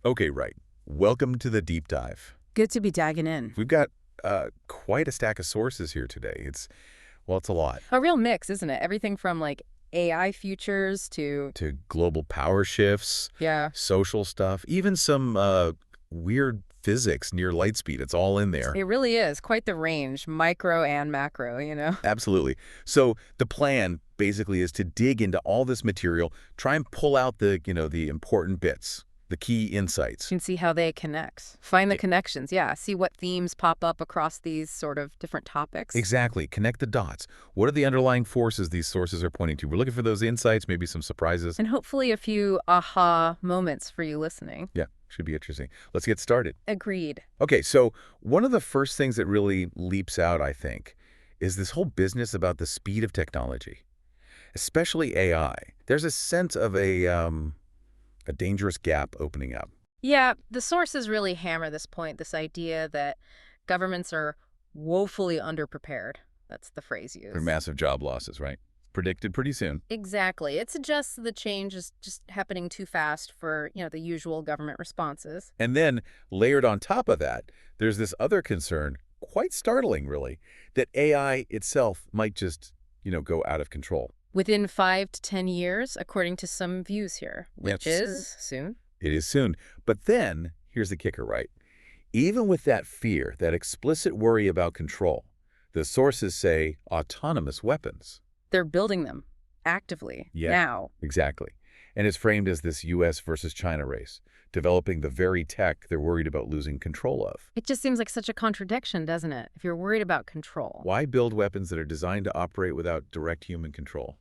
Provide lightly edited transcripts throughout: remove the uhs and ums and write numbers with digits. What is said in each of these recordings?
Okay, right. Welcome to the deep dive. Good to be digging in. We've got quite a stack of sources here today. It's a lot. A real mix, isn't it? Everything from like AI futures to, To global power shifts, yeah, social stuff, even some weird physics near light speed. It's all in there. it really is quite the range, micro and macro. Absolutely. So the plan basically is to dig into all this material, try and pull out the important bits, the key insights. You can see how they connect. Find the Yeah. connections, yeah. See what themes pop up across these sort of different topics. Exactly. Connect the dots. What are the underlying forces these sources are pointing to? We're looking for those insights, maybe some surprises. And hopefully a few aha moments for you listening. Yeah, should be interesting. Let's get started. Agreed. Okay, so one of the first things that really leaps out, I think, is this whole business about the speed of technology, especially AI. There's a sense of a dangerous gap opening up. Yeah, the sources really hammer this point, this idea that governments are woefully underprepared. That's the phrase For used. massive job losses, right? Predicted pretty soon. Exactly. It suggests the change is just happening too fast for, the usual government responses. And then, layered on top of that, there's this other concern, quite startling, really, that AI itself might just go out of control. Within 5 to 10 years, according to some views here, which Yes. is soon. It is soon. But then, here's the kicker, right? Even with that fear, that explicit worry about control, the sources say autonomous weapons. They're building them actively Yeah. now. Exactly. And it's framed as this U.S. versus China race, developing the very tech they're worried about losing control of. It just seems like such a contradiction, doesn't it? If you're worried about control. Why build weapons that are designed to operate without direct human control?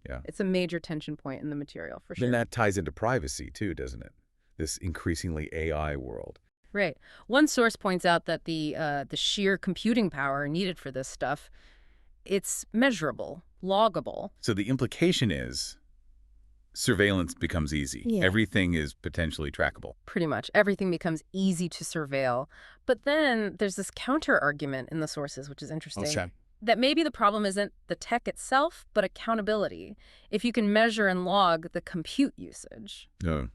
Yeah. It's a major tension point in the material, for sure. Then that ties into privacy, too, doesn't it? This increasingly AI world. Right. One source points out that the sheer computing power needed for this stuff, it's measurable, loggable. So the implication is surveillance becomes easy. Yeah. Everything is potentially trackable. Pretty much everything becomes easy to surveil. But then there's this counter argument in the sources, which is interesting. Okay. That maybe the problem isn't the tech itself, but accountability. If you can measure and log the compute usage, No,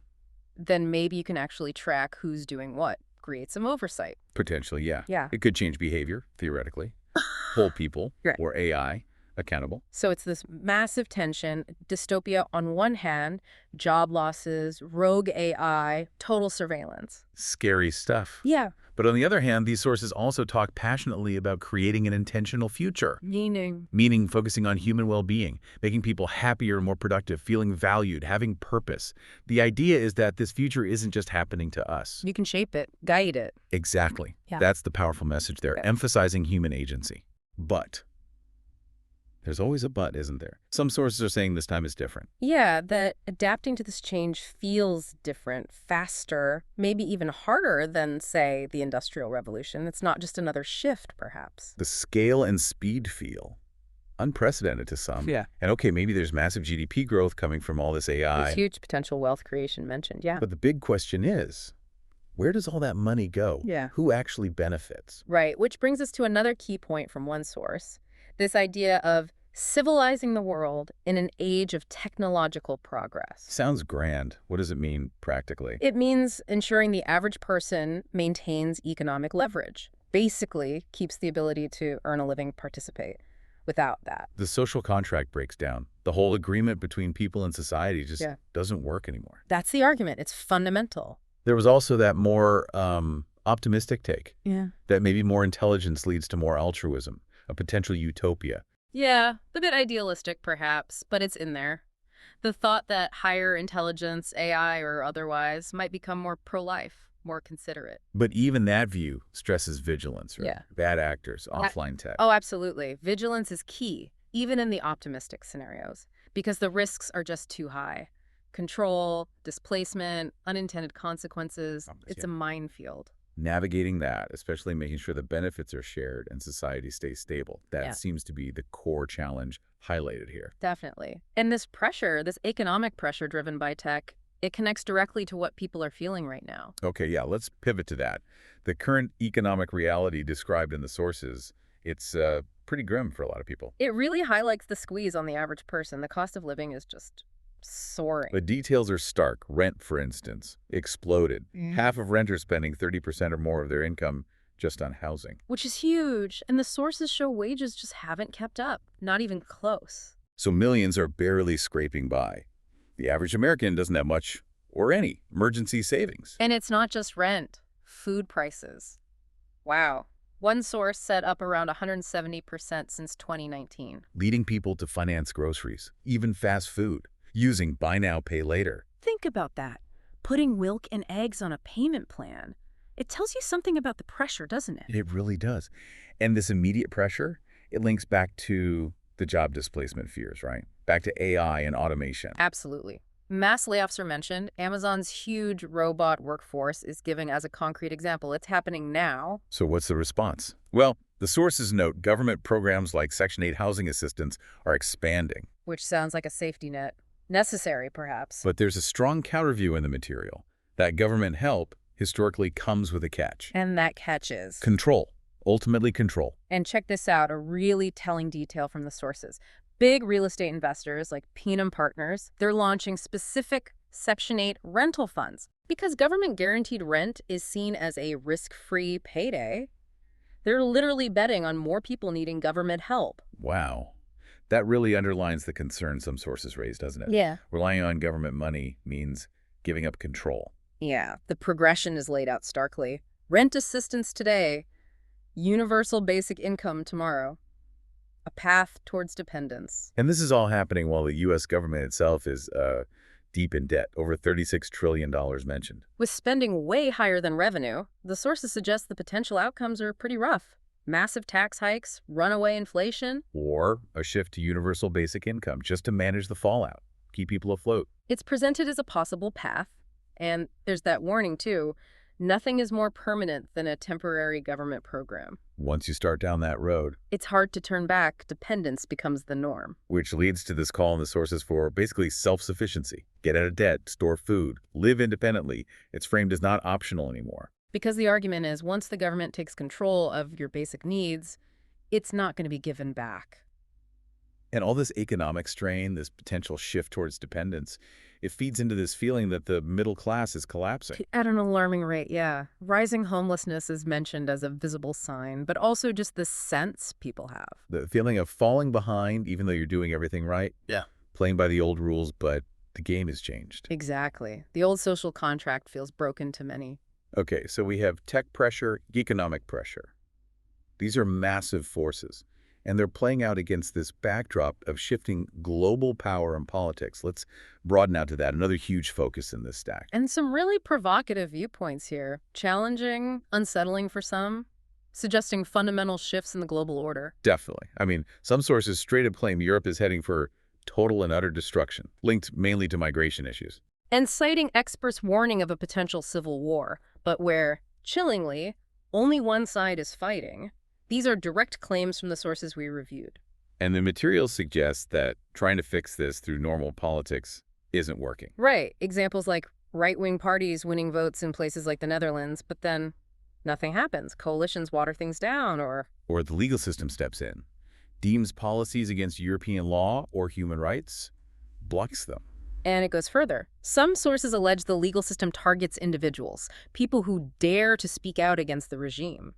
then maybe you can actually track who's doing what, create some oversight. potentially, yeah. Yeah. It could change behavior, theoretically. Hold people Right. or AI accountable. So it's this massive tension, dystopia on one hand, job losses, rogue AI, total surveillance. Scary stuff. Yeah. But on the other hand, these sources also talk passionately about creating an intentional future, Meaning. meaning focusing on human well-being, making people happier and more productive, feeling valued, having purpose. The idea is that this future isn't just happening to us. You can shape it, guide it. Exactly. Yeah. That's the powerful message there, Yeah. emphasizing human agency. But there's always a but, isn't there? Some sources are saying this time is different. Yeah, that adapting to this change feels different, faster, maybe even harder than, say, the Industrial Revolution. It's not just another shift, perhaps. The scale and speed feel unprecedented to some. Yeah. And okay, maybe there's massive GDP growth coming from all this AI. There's huge potential wealth creation mentioned, yeah. But the big question is, where does all that money go? Yeah. Who actually benefits? Right, which brings us to another key point from one source. This idea of civilizing the world in an age of technological progress. Sounds grand. What does it mean practically? It means ensuring the average person maintains economic leverage, basically keeps the ability to earn a living, participate. Without that. The social contract breaks down. The whole agreement between people and society just Yeah. doesn't work anymore. That's the argument. It's fundamental. There was also that more optimistic take, Yeah. that maybe more intelligence leads to more altruism, a potential utopia. Yeah, a bit idealistic perhaps, but it's in there. The thought that higher intelligence, AI or otherwise, might become more pro-life, more considerate. But even that view stresses vigilance, right? Yeah. Bad actors, offline tech. Oh, absolutely. Vigilance is key, even in the optimistic scenarios, because the risks are just too high. Control, displacement, unintended consequences. It's a minefield. Navigating that, especially making sure the benefits are shared and society stays stable, that Yeah. seems to be the core challenge highlighted here. Definitely. And this pressure, this economic pressure driven by tech, it connects directly to what people are feeling right now. Okay, yeah, let's pivot to that. The current economic reality described in the sources, it's pretty grim for a lot of people. It really highlights the squeeze on the average person. The cost of living is just Soaring. The details are stark. Rent, for instance, exploded. Half of renters spending 30% or more of their income just on housing. Which is huge, and the sources show wages just haven't kept up, not even close. So millions are barely scraping by. The average American doesn't have much or any emergency savings. And it's not just rent, food prices. Wow. One source said up around 170% since 2019. Leading people to finance groceries, even fast food, using buy now, pay later. Think about that. Putting milk and eggs on a payment plan. It tells you something about the pressure, doesn't it? It really does. And this immediate pressure, it links back to the job displacement fears, right? Back to AI and automation. Absolutely. Mass layoffs are mentioned. Amazon's huge robot workforce is giving as a concrete example. It's happening now. So what's the response? Well, the sources note government programs like Section 8 housing assistance are expanding. Which sounds like a safety net. Necessary, perhaps. But there's a strong counterview in the material. That government help historically comes with a catch. And that catch is Control. Ultimately control. And check this out, a really telling detail from the sources. Big real estate investors like Peenham Partners, they're launching specific Section 8 rental funds. Because government guaranteed rent is seen as a risk-free payday, they're literally betting on more people needing government help. Wow. That really underlines the concern some sources raise, doesn't it? Yeah. Relying on government money means giving up control. Yeah, the progression is laid out starkly. Rent assistance today, universal basic income tomorrow. A path towards dependence. And this is all happening while the U.S. government itself is deep in debt, over $36 trillion mentioned. With spending way higher than revenue, the sources suggest the potential outcomes are pretty rough. Massive tax hikes, runaway inflation. Or a shift to universal basic income just to manage the fallout, keep people afloat. It's presented as a possible path. And there's that warning, too. Nothing is more permanent than a temporary government program. Once you start down that road, It's hard to turn back. Dependence becomes the norm. which leads to this call in the sources for basically self-sufficiency. Get out of debt, store food, live independently. It's framed as not optional anymore. Because the argument is once the government takes control of your basic needs, it's not going to be given back. And all this economic strain, this potential shift towards dependence, it feeds into this feeling that the middle class is collapsing. At an alarming rate, yeah. Rising homelessness is mentioned as a visible sign, but also just the sense people have. The feeling of falling behind even though you're doing everything right. Yeah. Playing by the old rules, but the game has changed. Exactly. The old social contract feels broken to many. Okay, so we have tech pressure, economic pressure. These are massive forces, and they're playing out against this backdrop of shifting global power and politics. Let's broaden out to that, another huge focus in this stack. And some really provocative viewpoints here. Challenging, unsettling for some, suggesting fundamental shifts in the global order. Definitely. I mean, some sources straight up claim Europe is heading for total and utter destruction, linked mainly to migration issues. And citing experts' warning of a potential civil war, but where, chillingly, only one side is fighting. These are direct claims from the sources we reviewed. And the material suggests that trying to fix this through normal politics isn't working. Right. Examples like right-wing parties winning votes in places like the Netherlands, but then nothing happens. Coalitions water things down or the legal system steps in, deems policies against European law or human rights, blocks them. And it goes further. Some sources allege the legal system targets individuals, people who dare to speak out against the regime.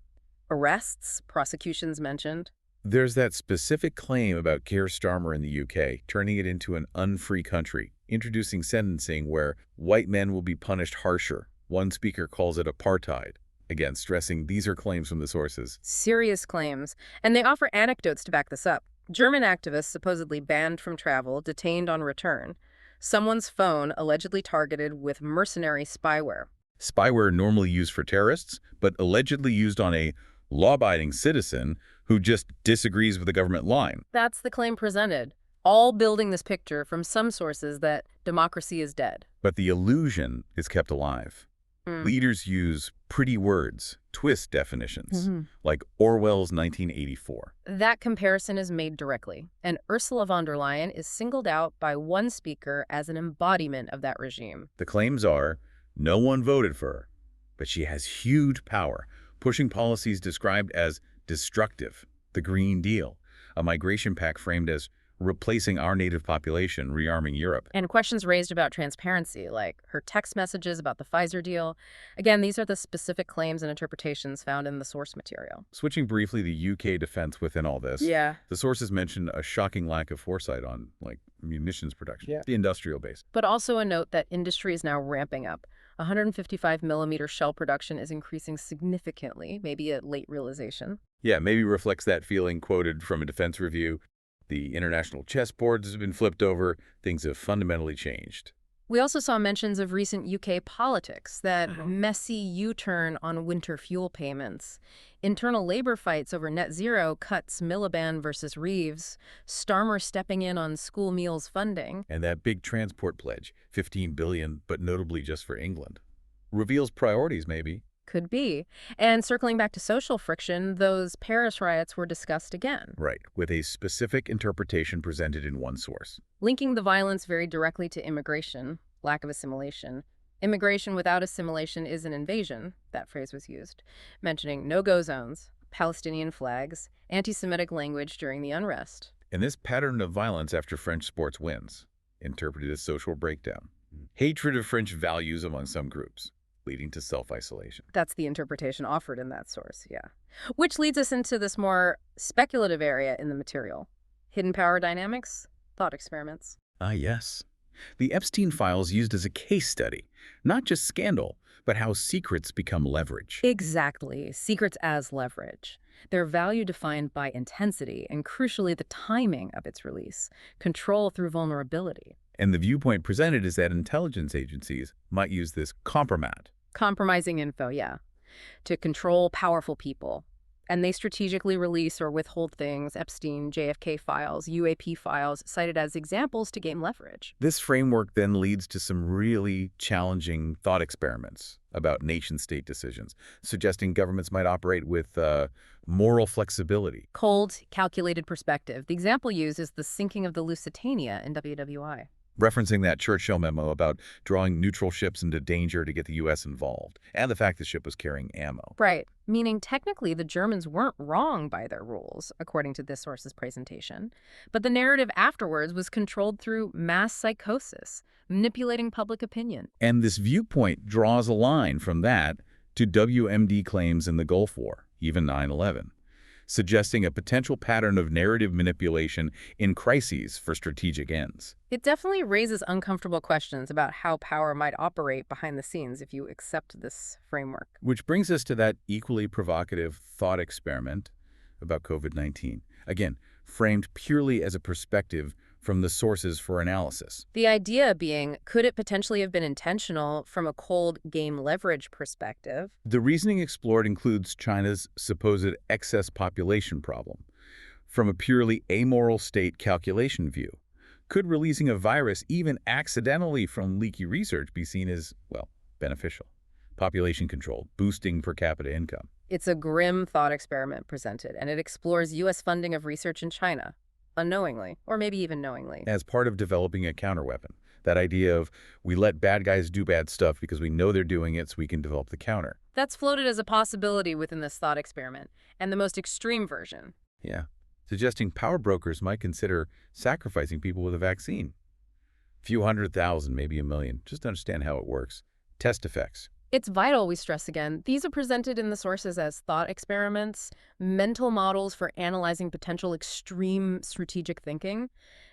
Arrests, prosecutions mentioned. There's that specific claim about Keir Starmer in the UK, turning it into an unfree country, introducing sentencing where white men will be punished harsher. One speaker calls it apartheid. Again, stressing these are claims from the sources. Serious claims. And they offer anecdotes to back this up. German activists supposedly banned from travel, detained on return. Someone's phone allegedly targeted with mercenary spyware. Spyware normally used for terrorists, but allegedly used on a law-abiding citizen who just disagrees with the government line. That's the claim presented, all building this picture from some sources that democracy is dead. But the illusion is kept alive. Leaders use pretty words, twist definitions, like Orwell's 1984. That comparison is made directly, and Ursula von der Leyen is singled out by one speaker as an embodiment of that regime. The claims are, no one voted for her, but she has huge power, pushing policies described as destructive, the Green Deal, a migration pact framed as replacing our native population, rearming Europe. And questions raised about transparency, like her text messages about the Pfizer deal. Again, these are the specific claims and interpretations found in the source material. Switching briefly to UK defense within all this, Yeah. the sources mentioned a shocking lack of foresight on, like, munitions production, Yeah. the industrial base. But also a note that industry is now ramping up. 155 millimeter shell production is increasing significantly, maybe a late realization. Yeah, maybe reflects that feeling quoted from a defense review. The international chessboards have been flipped over. Things have fundamentally changed. We also saw mentions of recent UK politics, that messy U-turn on winter fuel payments, internal labor fights over net zero cuts Miliband versus Reeves, Starmer stepping in on school meals funding. And that big transport pledge, $15 billion, but notably just for England. Reveals priorities, maybe. Could be. And circling back to social friction, those Paris riots were discussed again. Right, with a specific interpretation presented in one source. Linking the violence very directly to immigration, lack of assimilation. Immigration without assimilation is an invasion, that phrase was used, mentioning no-go zones, Palestinian flags, anti-Semitic language during the unrest. And this pattern of violence after French sports wins, interpreted as social breakdown. Hatred of French values among some groups, leading to self-isolation. That's the interpretation offered in that source, yeah. Which leads us into this more speculative area in the material. Hidden power dynamics, thought experiments. Ah, yes. The Epstein files used as a case study, not just scandal, but how secrets become leverage. Exactly. Secrets as leverage. Their value defined by intensity and, crucially, the timing of its release. Control through vulnerability. And the viewpoint presented is that intelligence agencies might use this compromat. Compromising info, yeah. To control powerful people. And they strategically release or withhold things, Epstein, JFK files, UAP files, cited as examples to gain leverage. This framework then leads to some really challenging thought experiments about nation-state decisions, suggesting governments might operate with moral flexibility. Cold, calculated perspective. The example used is the sinking of the Lusitania in WWI. Referencing that Churchill memo about drawing neutral ships into danger to get the U.S. involved, and the fact the ship was carrying ammo. Right, meaning technically the Germans weren't wrong by their rules, according to this source's presentation. But the narrative afterwards was controlled through mass psychosis, manipulating public opinion. And this viewpoint draws a line from that to WMD claims in the Gulf War, even 9/11. Suggesting a potential pattern of narrative manipulation in crises for strategic ends. It definitely raises uncomfortable questions about how power might operate behind the scenes if you accept this framework. Which brings us to that equally provocative thought experiment about COVID-19. Again, framed purely as a perspective from the sources for analysis. The idea being, could it potentially have been intentional from a cold game leverage perspective? The reasoning explored includes China's supposed excess population problem. From a purely amoral state calculation view, could releasing a virus even accidentally from leaky research be seen as, well, beneficial? Population control, boosting per capita income. It's a grim thought experiment presented, and it explores U.S. funding of research in China, unknowingly, or maybe even knowingly. As part of developing a counterweapon. That idea of we let bad guys do bad stuff because we know they're doing it so we can develop the counter. That's floated as a possibility within this thought experiment, and the most extreme version. Yeah. Suggesting power brokers might consider sacrificing people with a vaccine. A few 100,000, maybe 1 million, just to understand how it works. Test effects. It's vital, we stress again. These are presented in the sources as thought experiments, mental models for analyzing potential extreme strategic thinking.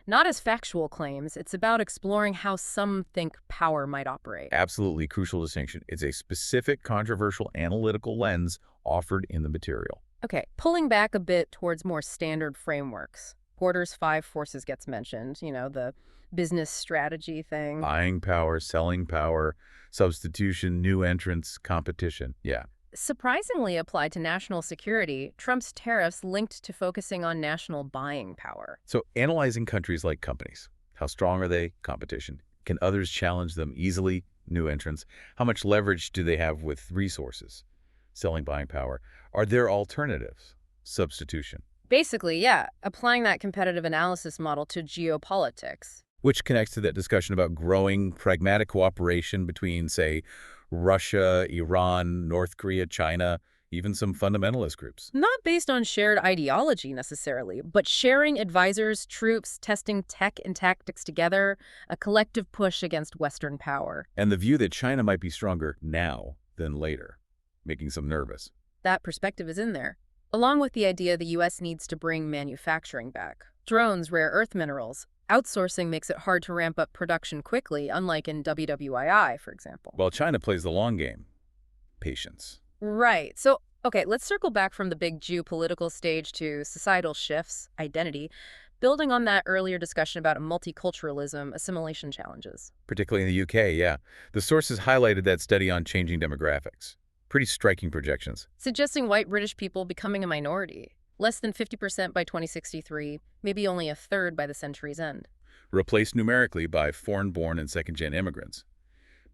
Not as factual claims, it's about exploring how some think power might operate. Absolutely crucial distinction. It's a specific controversial analytical lens offered in the material. Okay, pulling back a bit towards more standard frameworks. Porter's 5 forces gets mentioned, the business strategy thing. Buying power, selling power, substitution, new entrants, competition. Yeah. Surprisingly applied to national security, Trump's tariffs linked to focusing on national buying power. So analyzing countries like companies. How strong are they? Competition. Can others challenge them easily? New entrants. How much leverage do they have with resources? Selling buying power. Are there alternatives? Substitution. Basically, yeah, applying that competitive analysis model to geopolitics. Which connects to that discussion about growing pragmatic cooperation between, say, Russia, Iran, North Korea, China, even some fundamentalist groups. Not based on shared ideology necessarily, but sharing advisors, troops, testing tech and tactics together, a collective push against Western power. And the view that China might be stronger now than later, making some nervous. That perspective is in there, along with the idea the U.S. needs to bring manufacturing back. Drones, rare earth minerals. Outsourcing makes it hard to ramp up production quickly, unlike in WWII, for example. While China plays the long game. Patience. Right. So, okay, let's circle back from the big geopolitical stage to societal shifts, identity, building on that earlier discussion about multiculturalism, assimilation challenges. Particularly in the UK, yeah. The sources highlighted that study on changing demographics. Pretty striking projections. Suggesting white British people becoming a minority. Less than 50% by 2063, maybe only a third by the century's end. Replaced numerically by foreign-born and second-gen immigrants.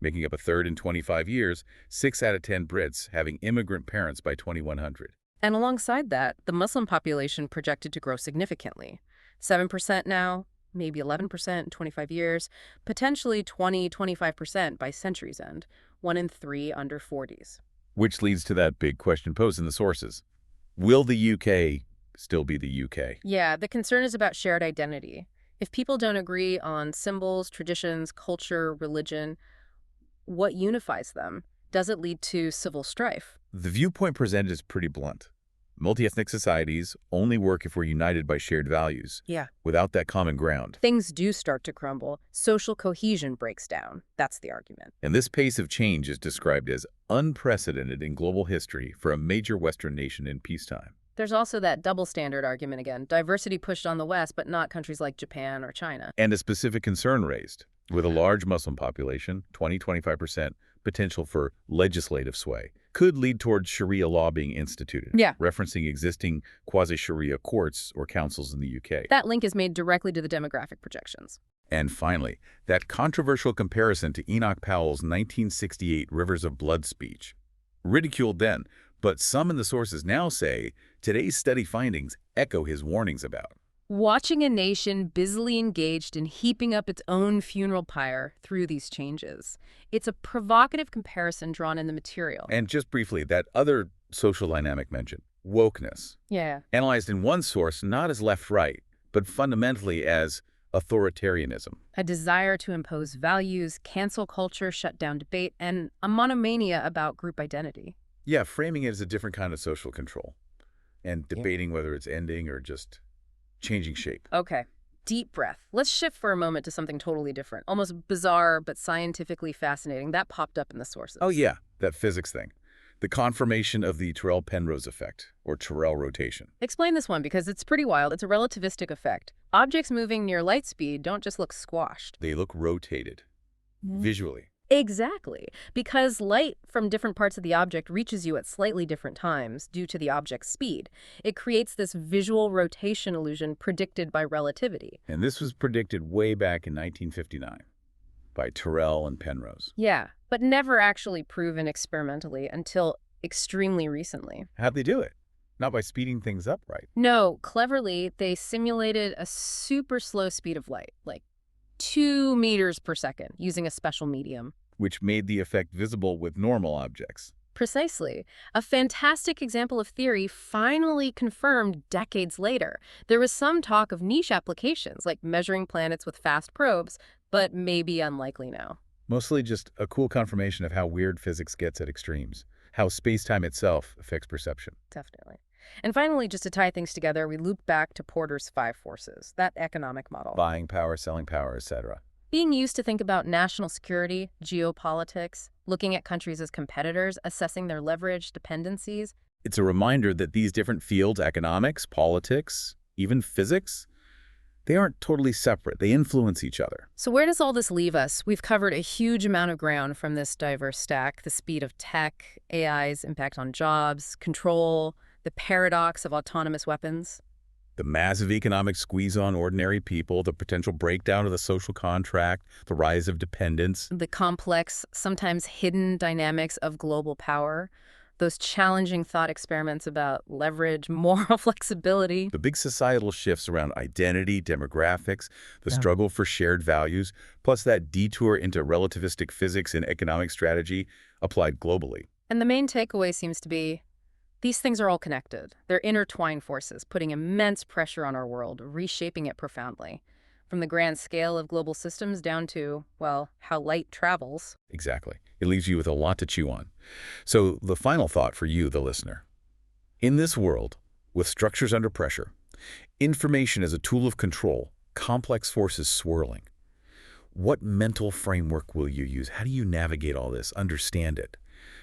Making up a third in 25 years, 6 out of 10 Brits having immigrant parents by 2100. And alongside that, the Muslim population projected to grow significantly. 7% now, maybe 11% in 25 years, potentially 20–25% by century's end, 1 in 3 under 40s. Which leads to that big question posed in the sources. Will the UK still be the UK? Yeah, the concern is about shared identity. If people don't agree on symbols, traditions, culture, religion, what unifies them? Does it lead to civil strife? The viewpoint presented is pretty blunt. Multi-ethnic societies only work if we're united by shared values. Yeah. Without that common ground. Things do start to crumble. Social cohesion breaks down. That's the argument. And this pace of change is described as unprecedented in global history for a major Western nation in peacetime. There's also that double standard argument again. Diversity pushed on the West, but not countries like Japan or China. And a specific concern raised. With a large Muslim population, 20–25%, potential for legislative sway, could lead toward Sharia law being instituted, Yeah. referencing existing quasi-Sharia courts or councils in the UK. That link is made directly to the demographic projections. And finally, that controversial comparison to Enoch Powell's 1968 Rivers of Blood speech. Ridiculed then, but some in the sources now say today's study findings echo his warnings about. Watching a nation busily engaged in heaping up its own funeral pyre through these changes. It's a provocative comparison drawn in the material. And just briefly, that other social dynamic mentioned, wokeness. Yeah. Analyzed in one source not as left-right, but fundamentally as authoritarianism. A desire to impose values, cancel culture, shut down debate, and a monomania about group identity. Yeah, framing it as a different kind of social control and debating whether it's ending or just changing shape. Okay, deep breath. Let's shift for a moment to something totally different, almost bizarre but scientifically fascinating. That popped up in the sources. Oh yeah, that physics thing. The confirmation of the Terrell-Penrose effect, or Terrell rotation. Explain this one because it's pretty wild. It's a relativistic effect. Objects moving near light speed don't just look squashed. They look rotated, visually. Exactly, because light from different parts of the object reaches you at slightly different times due to the object's speed. It creates this visual rotation illusion predicted by relativity. And this was predicted way back in 1959 by Terrell and Penrose. Yeah, but never actually proven experimentally until extremely recently. How'd they do it? Not by speeding things up, right? No, cleverly, they simulated a super slow speed of light, like 2 meters per second, using a special medium. Which made the effect visible with normal objects. Precisely. A fantastic example of theory finally confirmed decades later. There was some talk of niche applications, like measuring planets with fast probes, but maybe unlikely now. Mostly just a cool confirmation of how weird physics gets at extremes, how space-time itself affects perception. Definitely. And finally, just to tie things together, we loop back to Porter's 5 forces, that economic model. Buying power, selling power, etc. Being used to think about national security, geopolitics, looking at countries as competitors, assessing their leverage, dependencies. It's a reminder that these different fields, economics, politics, even physics, they aren't totally separate. They influence each other. So where does all this leave us? We've covered a huge amount of ground from this diverse stack: the speed of tech, AI's impact on jobs, control, the paradox of autonomous weapons. The massive economic squeeze on ordinary people, the potential breakdown of the social contract, the rise of dependence. The complex, sometimes hidden dynamics of global power. Those challenging thought experiments about leverage, moral flexibility. The big societal shifts around identity, demographics, the struggle for shared values, plus that detour into relativistic physics and economic strategy applied globally. And the main takeaway seems to be, These things are all connected. They're intertwined forces, putting immense pressure on our world, reshaping it profoundly. From the grand scale of global systems down to, well, how light travels. Exactly. It leaves you with a lot to chew on. So the final thought for you, the listener. In this world, with structures under pressure, information as a tool of control, complex forces swirling, what mental framework will you use? How do you navigate all this, understand it,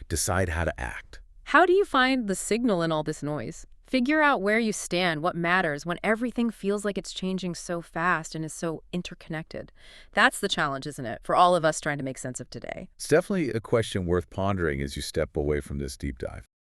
decide how to act? How do you find the signal in all this noise? Figure out where you stand, what matters, when everything feels like it's changing so fast and is so interconnected. That's the challenge, isn't it, for all of us trying to make sense of today? It's definitely a question worth pondering as you step away from this deep dive.